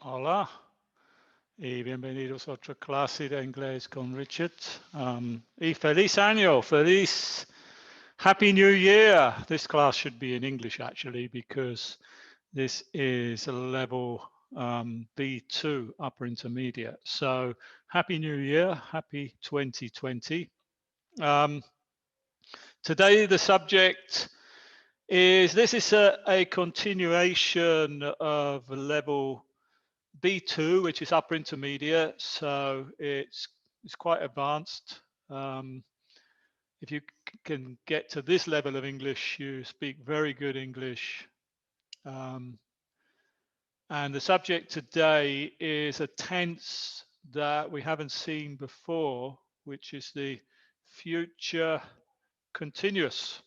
Hola y bienvenidos a otra clase de inglés con Richard. Y feliz año, feliz Happy New Year. This class should be in English actually because this is a level B2 upper intermediate. So Happy New Year, happy 2020. Today the subject is, this is a continuation of level B2, which is upper intermediate, so it's quite advanced. If you can get to this level of English, you speak very good English. And the subject today is a tense that we haven't seen before, which is the future continuous.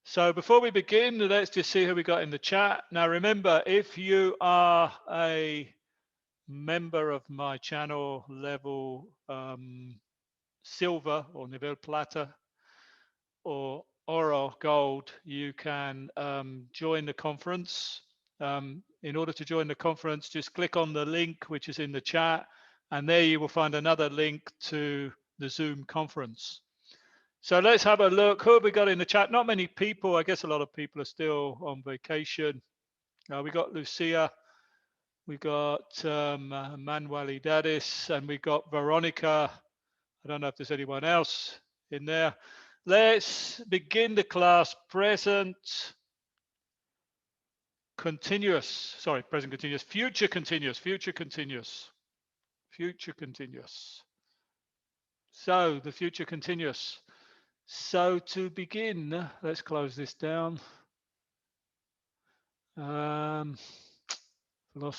So before we begin, let's just see who we got in the chat. Now remember, if you are a member of my channel level silver or nivel plata or oro gold, you can join the conference. In order to join the conference, just click on the link which is in the chat, and there you will find another link to the Zoom conference. So let's have a look. Who have we got in the chat? Not many people. I guess a lot of people are still on vacation. We got Lucia. We got Manuelidadis, and we got Veronica. I don't know if there's anyone else in there. Let's begin the class. Present continuous. Sorry, present continuous. Future continuous. Future continuous. Future continuous. So the future continuous. So to begin, let's close this down. Lost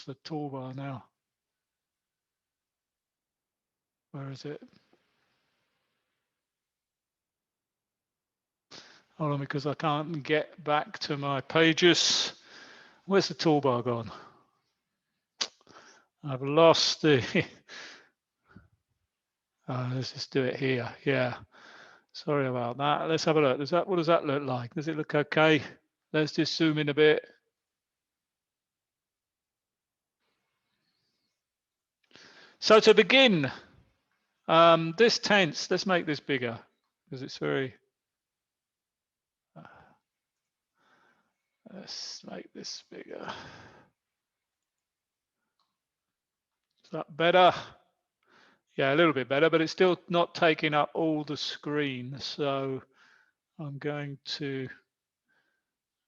the toolbar now. Where is it? Hold on, because I can't get back to my pages. Where's the toolbar gone? I've lost the. Let's just do it here. Yeah. Sorry about that. Let's have a look. What does that look like? Does it look okay? Let's just zoom in a bit. So to begin, this tense, let's make this bigger because it's very. Let's make this bigger. Is that better? Yeah, a little bit better, but it's still not taking up all the screen. So I'm going to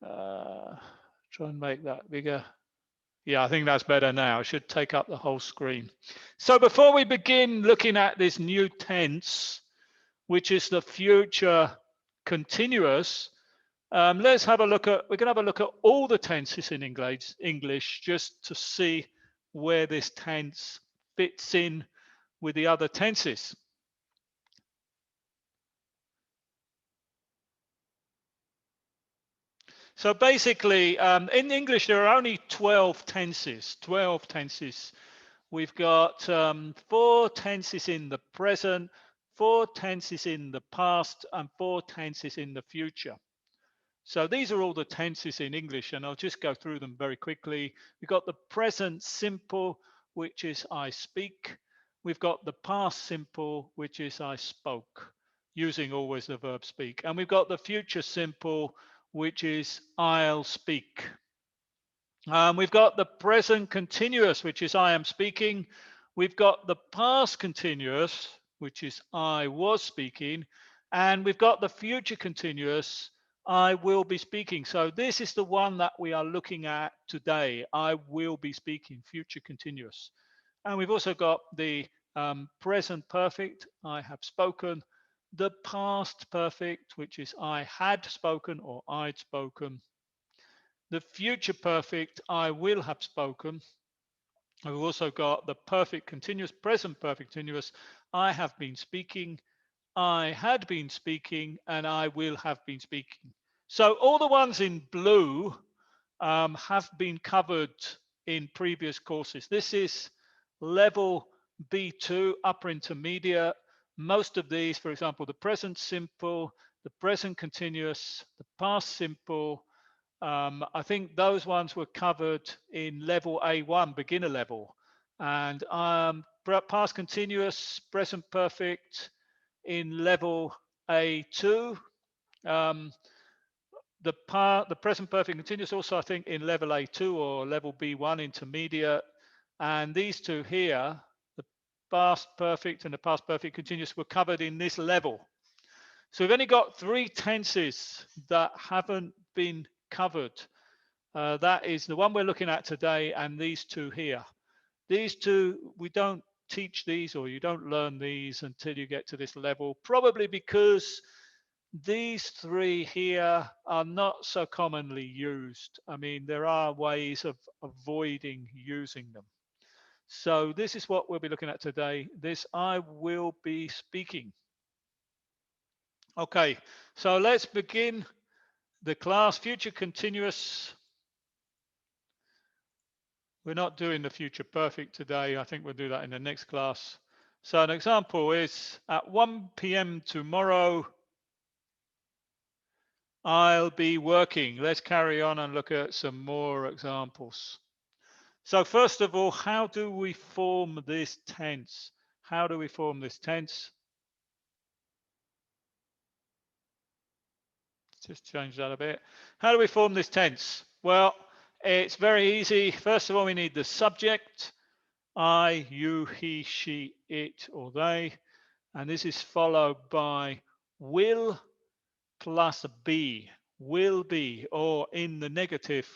try and make that bigger. Yeah, I think that's better now. It should take up the whole screen. So before we begin looking at this new tense, which is the future continuous, let's have a look at, we're going to have a look at all the tenses in English just to see where this tense fits in with the other tenses. So basically, in English, there are only 12 tenses, 12 tenses. We've got 4 tenses in the present, 4 tenses in the past, and 4 tenses in the future. So these are all the tenses in English, and I'll just go through them very quickly. We've got the present simple, which is I speak. We've got the past simple, which is I spoke, using always the verb speak. And we've got the future simple, which is I'll speak. We've got the present continuous, which is I am speaking. We've got the past continuous, which is I was speaking. And we've got the future continuous, I will be speaking. So this is the one that we are looking at today. I will be speaking, future continuous. And we've also got the present perfect, I have spoken. The past perfect, which is I had spoken or I'd spoken. The future perfect, I will have spoken. We've also got the perfect continuous, present perfect continuous, I have been speaking, I had been speaking, and I will have been speaking. So all the ones in blue have been covered in previous courses. This is level B2, upper intermediate. Most of these, for example, the present simple, the present continuous, the past simple, I think those ones were covered in level A1, beginner level. And past continuous, present perfect in level A2. Um, the present perfect continuous also, I think, in level A2 or level B1 intermediate. And these two here, the past perfect and the past perfect continuous, were covered in this level. So we've only got 3 tenses that haven't been covered. That is the one we're looking at today and these two here. These two, we don't teach these, or you don't learn these until you get to this level, probably because these 3 here are not so commonly used. I mean, there are ways of avoiding using them. So this is what we'll be looking at today. This I will be speaking. Okay, so let's begin the class. Future continuous. We're not doing the future perfect today. I think we'll do that in the next class. So an example is at 1 p.m. tomorrow, I'll be working. Let's carry on and look at some more examples. So first of all, how do we form this tense? How do we form this tense? Just change that a bit. How do we form this tense? Well, it's very easy. First of all, we need the subject. I, you, he, she, it, or they. And this is followed by will plus be. Will be, or in the negative,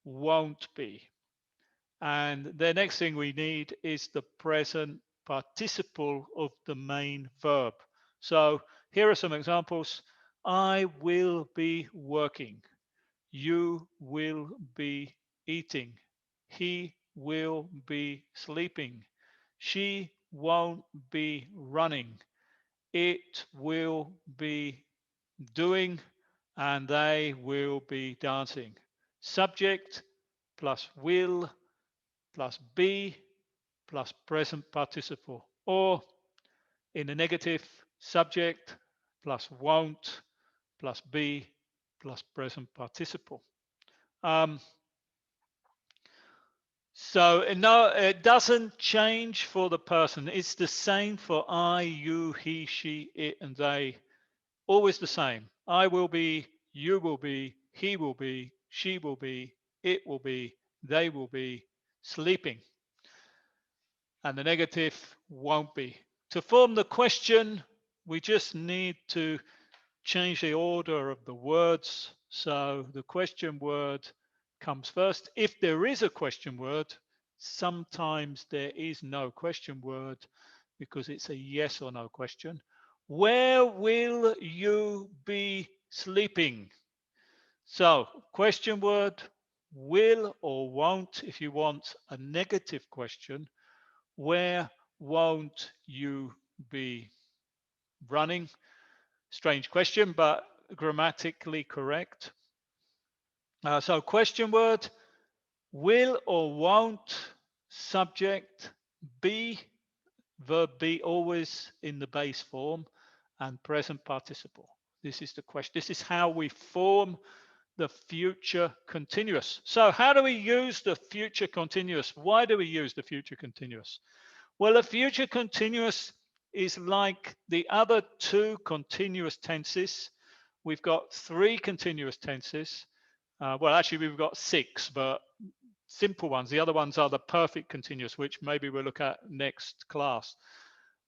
won't be. And the next thing we need is the present participle of the main verb. So here are some examples. I will be working. You will be eating. He will be sleeping. She won't be running. It will be doing, and they will be dancing. Subject plus will plus be plus present participle. Or in the negative, subject plus won't plus be plus present participle. So no, it doesn't change for the person. It's the same for I, you, he, she, it, and they. Always the same. I will be, you will be, he will be, she will be, it will be, they will be sleeping. And the negative won't be. To form the question, we just need to change the order of the words. So the question word comes first. If there is a question word, sometimes there is no question word because it's a yes or no question. Where will you be sleeping? So question word, will or won't, if you want a negative question. Where won't you be running? Strange question, but grammatically correct. So question word, will or won't, subject, be, verb be always in the base form, and present participle. This is the question. This is how we form the future continuous. So how do we use the future continuous? Why do we use the future continuous? Well, the future continuous is like the other 2 continuous tenses. We've got 3 continuous tenses. Well, actually, we've got 6, but simple ones. The other ones are the perfect continuous, which maybe we'll look at next class.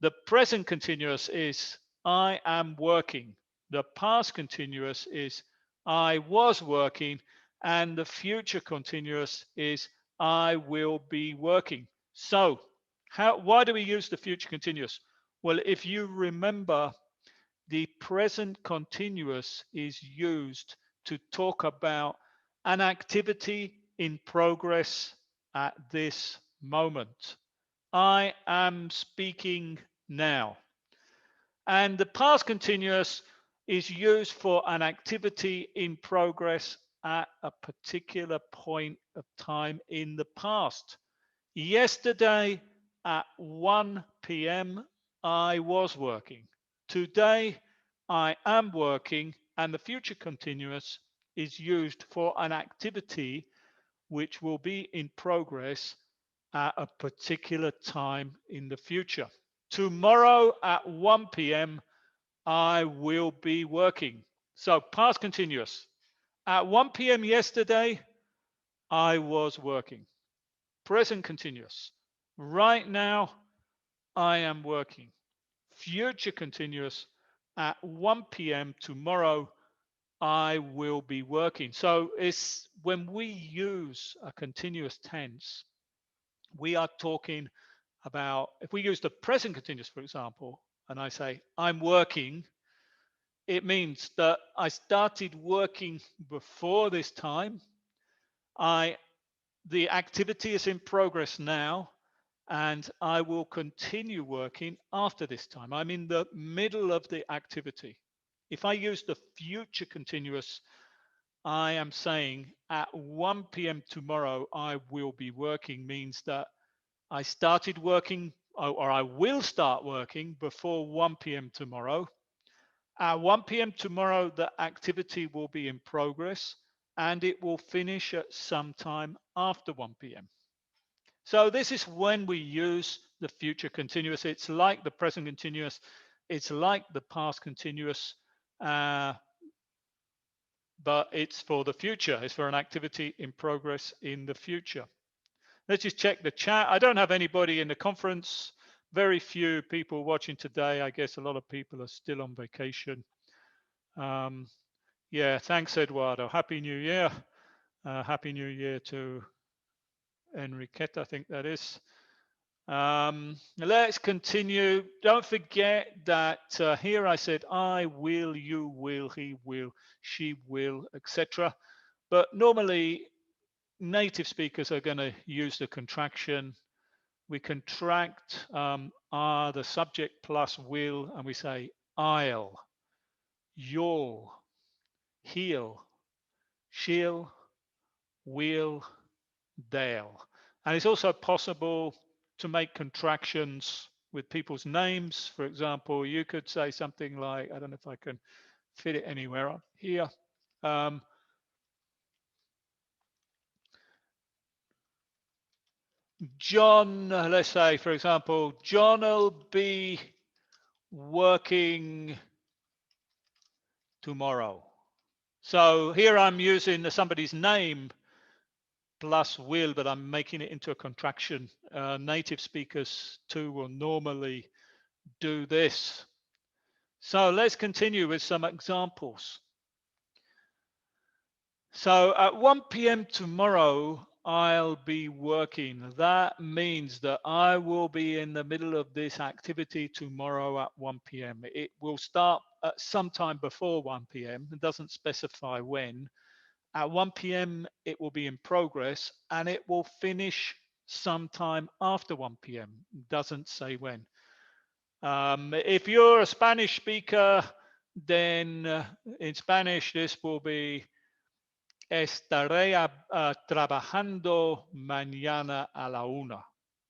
The present continuous is I am working. The past continuous is I was working. And the future continuous is I will be working. So why do we use the future continuous? Well, if you remember, the present continuous is used to talk about an activity in progress at this moment. I am speaking now. And the past continuous is used for an activity in progress at a particular point of time in the past. Yesterday at 1 p.m., I was working. Today, I am working, and the future continuous is used for an activity which will be in progress at a particular time in the future. Tomorrow at 1 p.m., I will be working. So past continuous. At 1 p.m. yesterday, I was working. Present continuous. Right now, I am working. Future continuous. At 1 p.m. tomorrow, I will be working. So it's when we use a continuous tense, we are talking about, if we use the present continuous, for example, and I say, I'm working, it means that I started working before this time. The activity is in progress now, and I will continue working after this time. I'm in the middle of the activity. If I use the future continuous, I am saying at 1 p.m. tomorrow, I will be working, means that I started working, or I will start working before 1 p.m. tomorrow. At 1 p.m. tomorrow, the activity will be in progress and it will finish at some time after 1 p.m. So this is when we use the future continuous. It's like the present continuous. It's like the past continuous, but it's for the future. It's for an activity in progress in the future. Let's just check the chat. I don't have anybody in the conference. Very few people watching today. I guess a lot of people are still on vacation. Yeah, thanks, Eduardo. Happy New Year. Happy New Year to Enriqueta, I think that is. Let's continue. Don't forget that here I said I will, you will, he will, she will, etc. But normally native speakers are going to use the contraction. We contract are the subject plus will, and we say I'll, you'll, he'll, she'll, will, they'll. And it's also possible to make contractions with people's names. For example, you could say something like, I don't know if I can fit it anywhere up here. John, let's say, for example, John will be working tomorrow. So here I'm using somebody's name plus will, but I'm making it into a contraction. Native speakers too will normally do this. So let's continue with some examples. So at 1 p.m. tomorrow, I'll be working. That means that I will be in the middle of this activity tomorrow at 1 p.m. It will start at some time before 1 p.m. It doesn't specify when. At 1 p.m., it will be in progress and it will finish sometime after 1 p.m. It doesn't say when. If you're a Spanish speaker, then in Spanish, this will be estaré trabajando mañana a la una.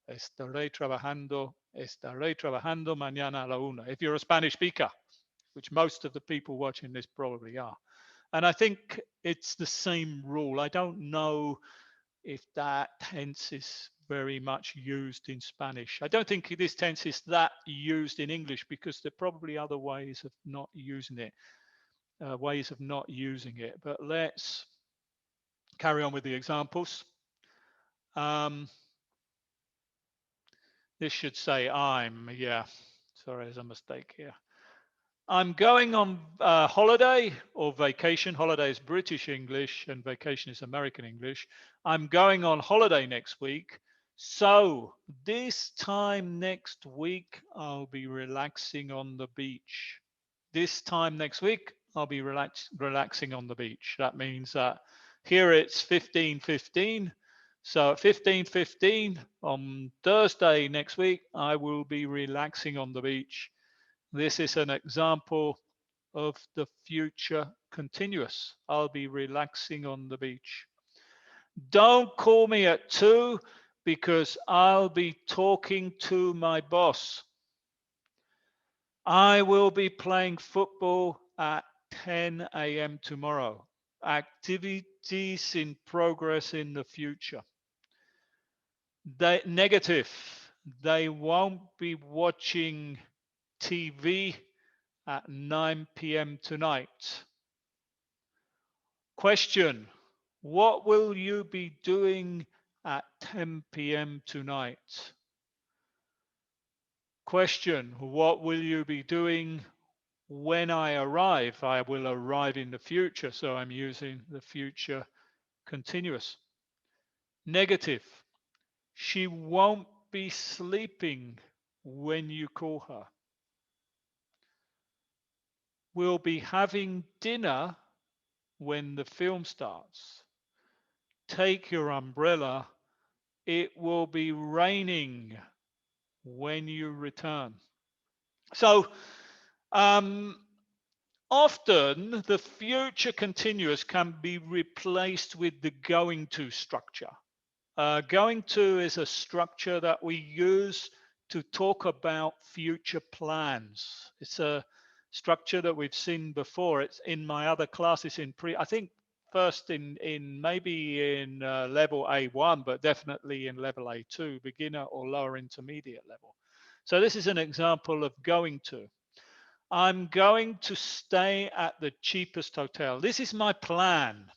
Estaré trabajando mañana a la una. If you're a Spanish speaker, which most of the people watching this probably are. And I think it's the same rule. I don't know if that tense is very much used in Spanish. I don't think this tense is that used in English because there are probably other ways of not using it, But let's carry on with the examples. This should say I'm, yeah. Sorry, there's a mistake here. I'm going on holiday or vacation. Holiday is British English and vacation is American English. I'm going on holiday next week. So this time next week, I'll be relaxing on the beach. This time next week, I'll be relaxing on the beach. That means that here it's 15:15. So at 15:15 on Thursday next week, I will be relaxing on the beach. This is an example of the future continuous. I'll be relaxing on the beach. Don't call me at 2 because I'll be talking to my boss. I will be playing football at 10 a.m. tomorrow. activities in progress in the future. Negative. They won't be watching TV at 9 p.m. tonight. Question. What will you be doing at 10 p.m. tonight? Question. What will you be doing when I arrive? I will arrive in the future, so I'm using the future continuous. Negative. She won't be sleeping when you call her. We'll be having dinner when the film starts. Take your umbrella. It will be raining when you return. So, um, often the future continuous can be replaced with the going to structure. Going to is a structure that we use to talk about future plans. It's a structure that we've seen before. It's in my other classes I think first in maybe in level A1, but definitely in level A2, beginner or lower intermediate level. So this is an example of going to. I'm going to stay at the cheapest hotel. This is my plan.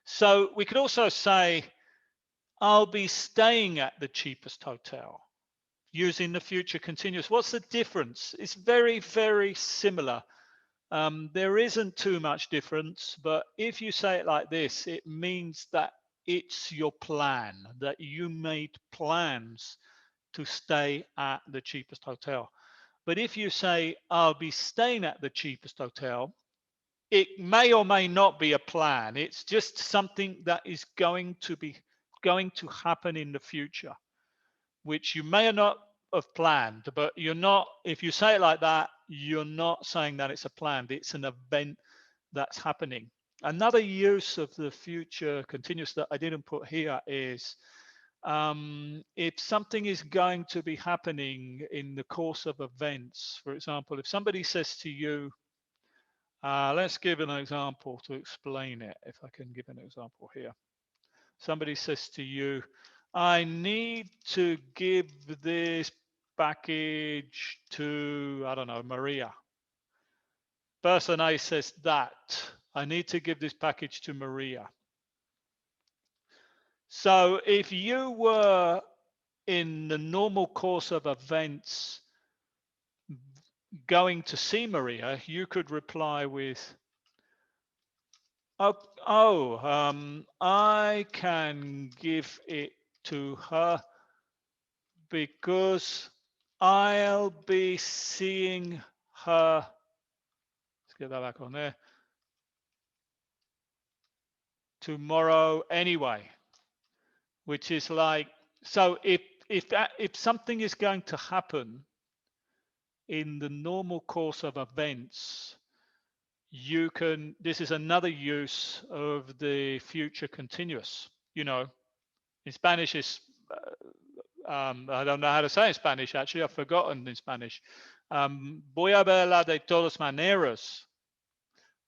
So we could also say, I'll be staying at the cheapest hotel using the future continuous. What's the difference? It's very, very similar. There isn't too much difference, but if you say it like this, it means that it's your plan, that you made plans to stay at the cheapest hotel. But if you say, I'll be staying at the cheapest hotel, it may or may not be a plan. It's just something that is going to happen in the future, which you may or not have planned, but you're not, if you say it like that, you're not saying that it's a plan. It's an event that's happening. Another use of the future continuous that I didn't put here is if something is going to be happening in the course of events. For example, if somebody says to you, let's give an example to explain it, if I can give an example here. Somebody says to you, I need to give this package to, I don't know, Maria. Person A says that, I need to give this package to Maria. So if you were in the normal course of events going to see Maria, you could reply with, I can give it to her because I'll be seeing her. Let's get that back on there. Tomorrow anyway, which is like, so if something is going to happen in the normal course of events, you can, this is another use of the future continuous. You know, in Spanish is, I don't know how to say in Spanish, actually, I've forgotten in Spanish. Voy a verla de todas maneras.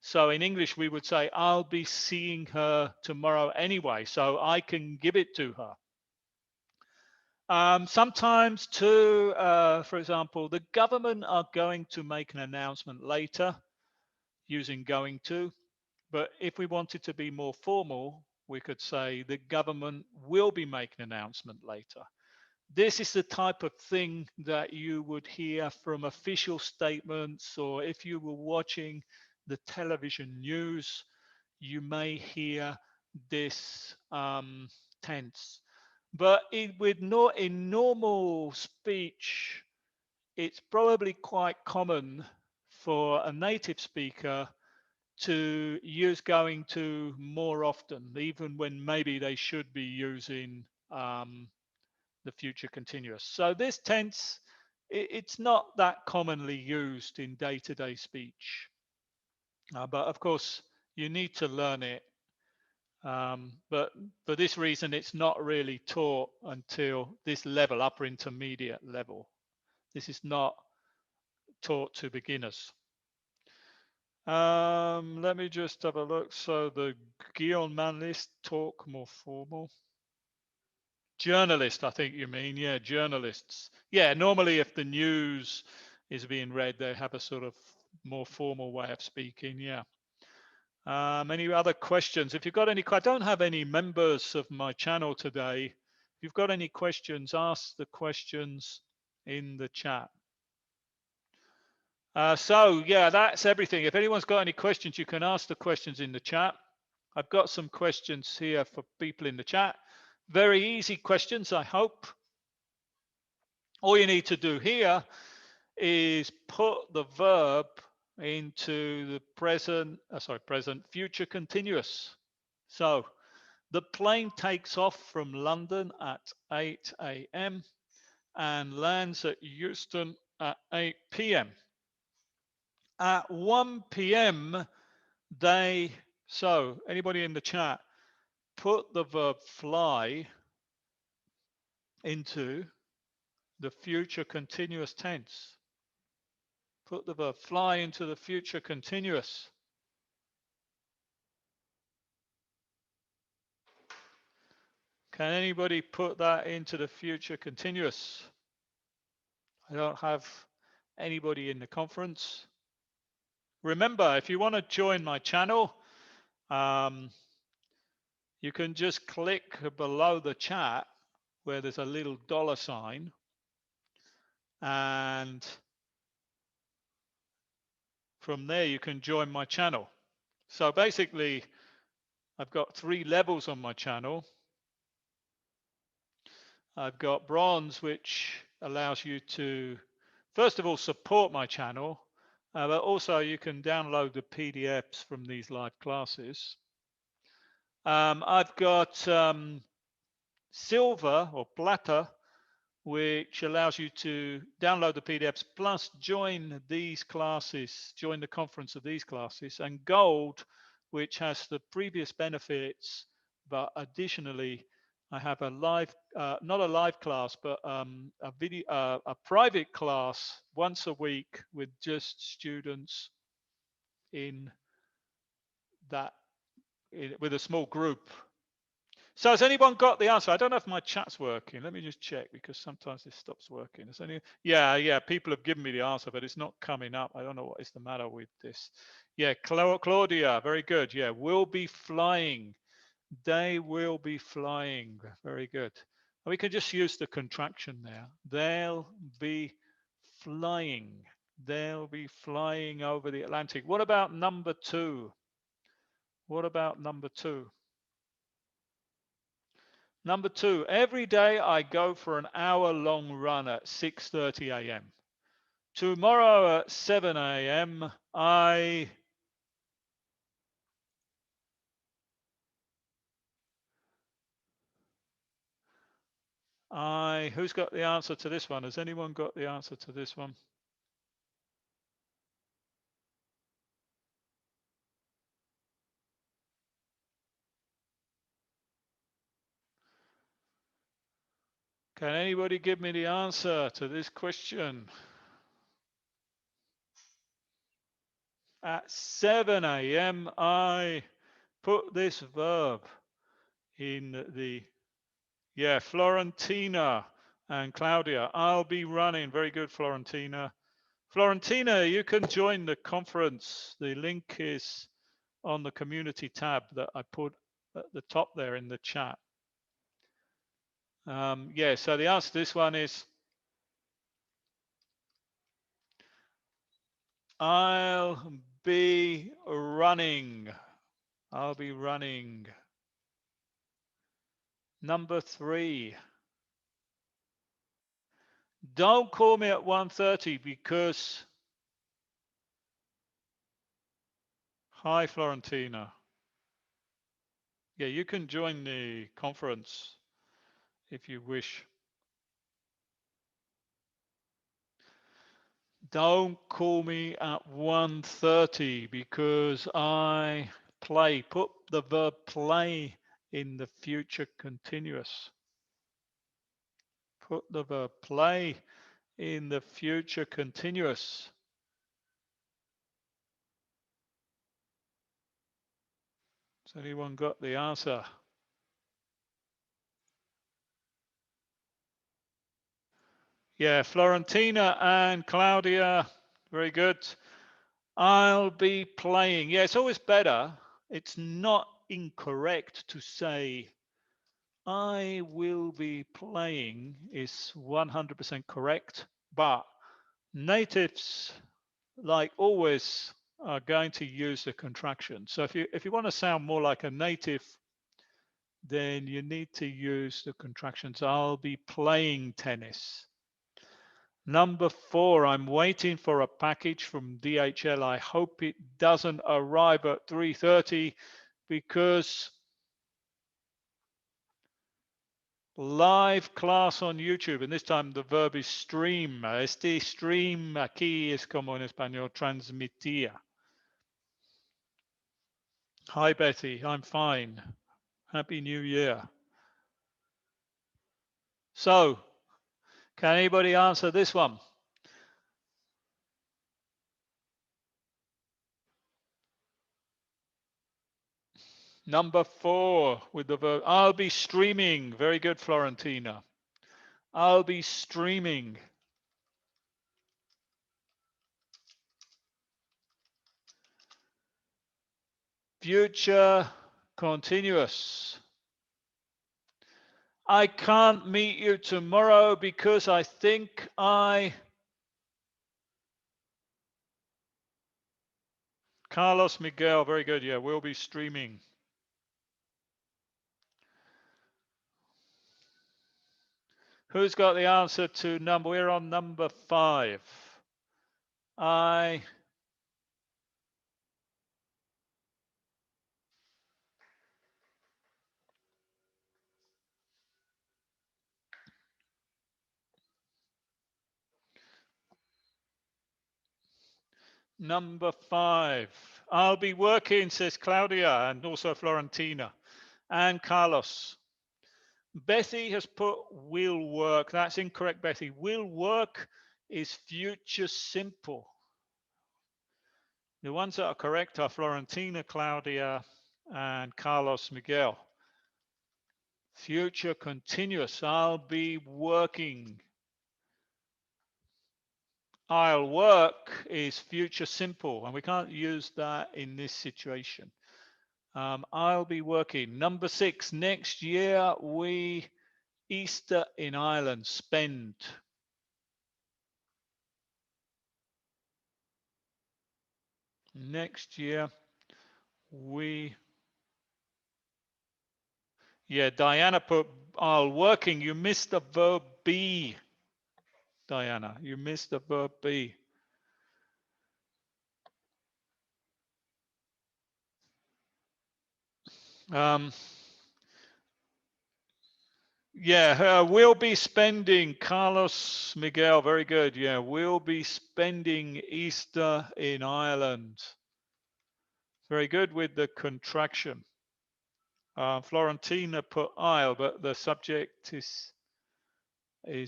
So in English, we would say, I'll be seeing her tomorrow anyway, so I can give it to her. Sometimes too, for example, the government are going to make an announcement later using going to. But if we wanted to be more formal, we could say the government will be making an announcement later. This is the type of thing that you would hear from official statements, or if you were watching the television news, you may hear this tense. But in normal speech, it's probably quite common for a native speaker to use going to more often, even when maybe they should be using the future continuous. So this tense, it's not that commonly used in day-to-day speech. But of course, you need to learn it. But for this reason, it's not really taught until this level, upper intermediate level. This is not taught to beginners. Let me just have a look. So the Guion man list, talk more formal. Journalist, I think you mean. Yeah, journalists. Yeah, normally if the news is being read, they have a sort of more formal way of speaking. Yeah. Any other questions? If you've got any, I don't have any members of my channel today. If you've got any questions, ask the questions in the chat. So yeah, that's everything. If anyone's got any questions, you can ask the questions in the chat. I've got some questions here for people in the chat. Very easy questions, I hope. All you need to do here is put the verb into the present future continuous. So the plane takes off from London at 8 a.m. and lands at Euston at 8 p.m. At 1 p.m. So anybody in the chat, put the verb fly into the future continuous tense. Put the verb fly into the future continuous. Can anybody put that into the future continuous? I don't have anybody in the conference. Remember, if you want to join my channel, you can just click below the chat where there's a little $sign, and from there you can join my channel. So basically, I've got 3 levels on my channel. I've got bronze, which allows you to, first of all, support my channel, but also you can download the PDFs from these live classes. I've got silver or plata, which allows you to download the PDFs plus join these classes, join the conference of these classes, and gold, which has the previous benefits, but additionally, I have a live, not a live class, but a private class once a week with just students in that, with a small group. So has anyone got the answer? I don't know if my chat's working. Let me just check because sometimes this stops working. Is any? Yeah. People have given me the answer, but it's not coming up. I don't know what is the matter with this. Yeah, Claudia, very good. Yeah, will be flying. They will be flying. Very good. We can just use the contraction there. They'll be flying. They'll be flying over the Atlantic. What about number 2? What about number 2? Number 2, every day I go for an hour-long run at 6:30 a.m. Tomorrow at 7 a.m. Who's got the answer to this one? Has anyone got the answer to this one? Can anybody give me the answer to this question? At 7 a.m. I put this verb in the, yeah, Florentina and Claudia. I'll be running. Very good, Florentina. Florentina, you can join the conference. The link is on the community tab that I put at the top there in the chat. Yeah, so the answer to this one is I'll be running. I'll be running. Number 3. Don't call me at 1:30 because, hi Florentina. Yeah, you can join the conference if you wish. Don't call me at 1:30 because I play. Put the verb play in the future continuous. Put the verb play in the future continuous. Has anyone got the answer? Yeah, Florentina and Claudia, very good. I'll be playing. Yeah, it's always better. It's not incorrect to say I will be playing is 100% correct, but natives, like always, are going to use the contraction. So if you want to sound more like a native, then you need to use the contractions. I'll be playing tennis. Number 4, I'm waiting for a package from DHL. I hope it doesn't arrive at 3:30 because live class on YouTube, and this time the verb is stream. Este stream aquí es como en español transmitir. Hi Betty, I'm fine. Happy New Year. So, can anybody answer this one? Number 4 with the verb, I'll be streaming. Very good, Florentina. I'll be streaming. Future continuous. I can't meet you tomorrow because I think Carlos Miguel, very good. Yeah, we'll be streaming. Who's got the answer to number? We're on number 5. Number 5. I'll be working, says Claudia, and also Florentina, and Carlos. Bethy has put will work. That's incorrect, Bethy. Will work is future simple. The ones that are correct are Florentina, Claudia, and Carlos Miguel. Future continuous. I'll be working. I'll work is future simple, and we can't use that in this situation. I'll be working. Number 6, next year we Easter in Ireland spend. Next year we, yeah, Diana put I'll working. You missed the verb be, Diana. You missed the verb be. Yeah, we'll be spending, Carlos Miguel, very good. Yeah, we'll be spending Easter in Ireland. Very good with the contraction. Florentina put I'll, but the subject is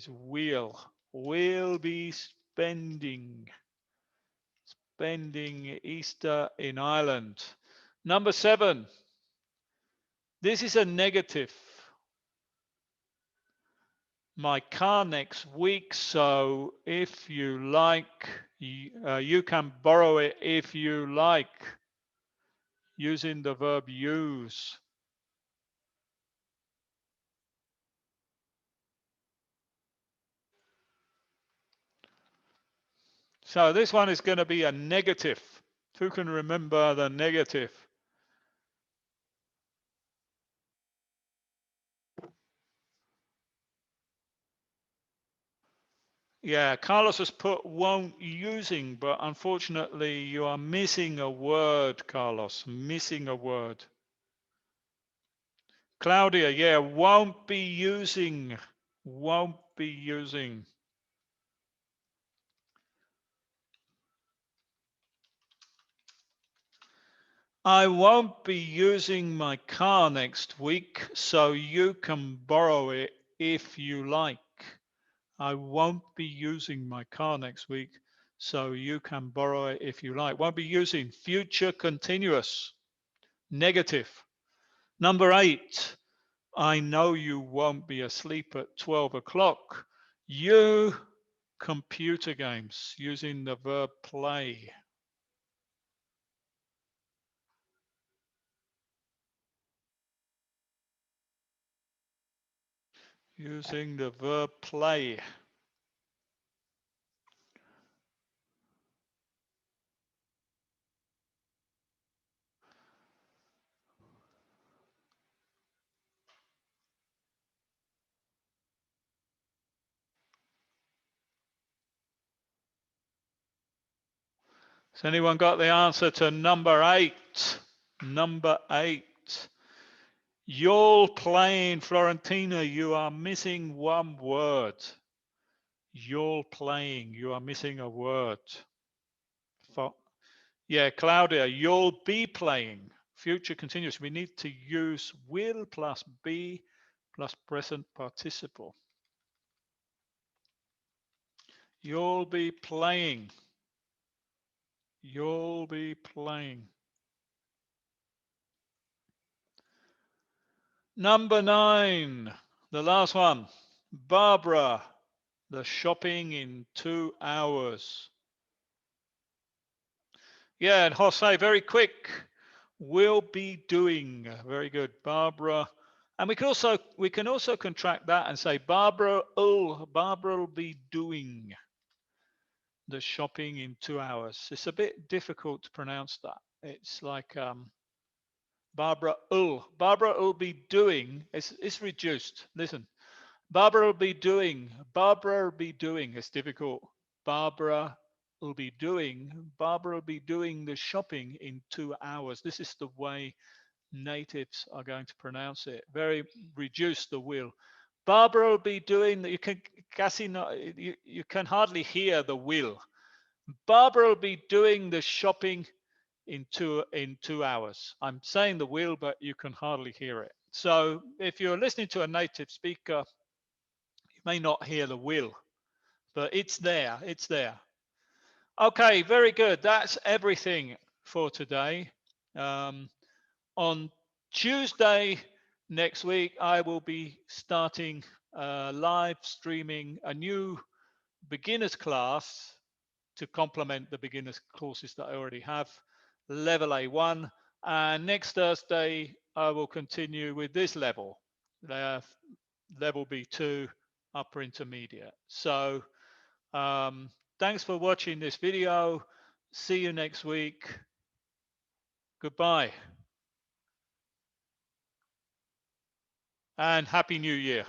will. We'll be spending Easter in Ireland. Number 7. This is a negative. My car next week, so if you like, you can borrow it if you like, using the verb use. So this one is going to be a negative. Who can remember the negative? Yeah, Carlos has put won't using, but unfortunately you are missing a word, Carlos, missing a word. Claudia, yeah, won't be using, won't be using. I won't be using my car next week, so you can borrow it if you like. I won't be using my car next week, so you can borrow it if you like. Won't be using, future continuous, negative. Number 8, I know you won't be asleep at 12 o'clock. You computer games using the verb play. Using the verb play. Has anyone got the answer to number 8? Number 8. You're playing, Florentina. You are missing one word. You're playing. You are missing a word. Yeah, Claudia, you'll be playing. Future continuous. We need to use will plus be plus present participle. You'll be playing. You'll be playing. Number 9, the last one. Barbara, the shopping in 2 hours. Yeah, and Jose, very quick. Will be doing. Very good. Barbara. And we can also contract that and say Barbara will be doing the shopping in 2 hours. It's a bit difficult to pronounce that. It's like Barbara will be doing. It's reduced. Listen. Barbara will be doing. It's difficult. Barbara will be doing the shopping in 2 hours. This is the way natives are going to pronounce it. Very reduce the will. Barbara will be doing that. You can casi no, you can hardly hear the will. Barbara will be doing the shopping in 2 hours. I'm saying the will, but you can hardly hear it. So if you're listening to a native speaker, you may not hear the will, but it's there. It's there. Okay, very good. That's everything for today. On Tuesday next week, I will be starting live streaming a new beginners class to complement the beginners courses that I already have, level A1. And next Thursday, I will continue with this level, level B2, upper intermediate. So thanks for watching this video. See you next week. Goodbye. And Happy New Year.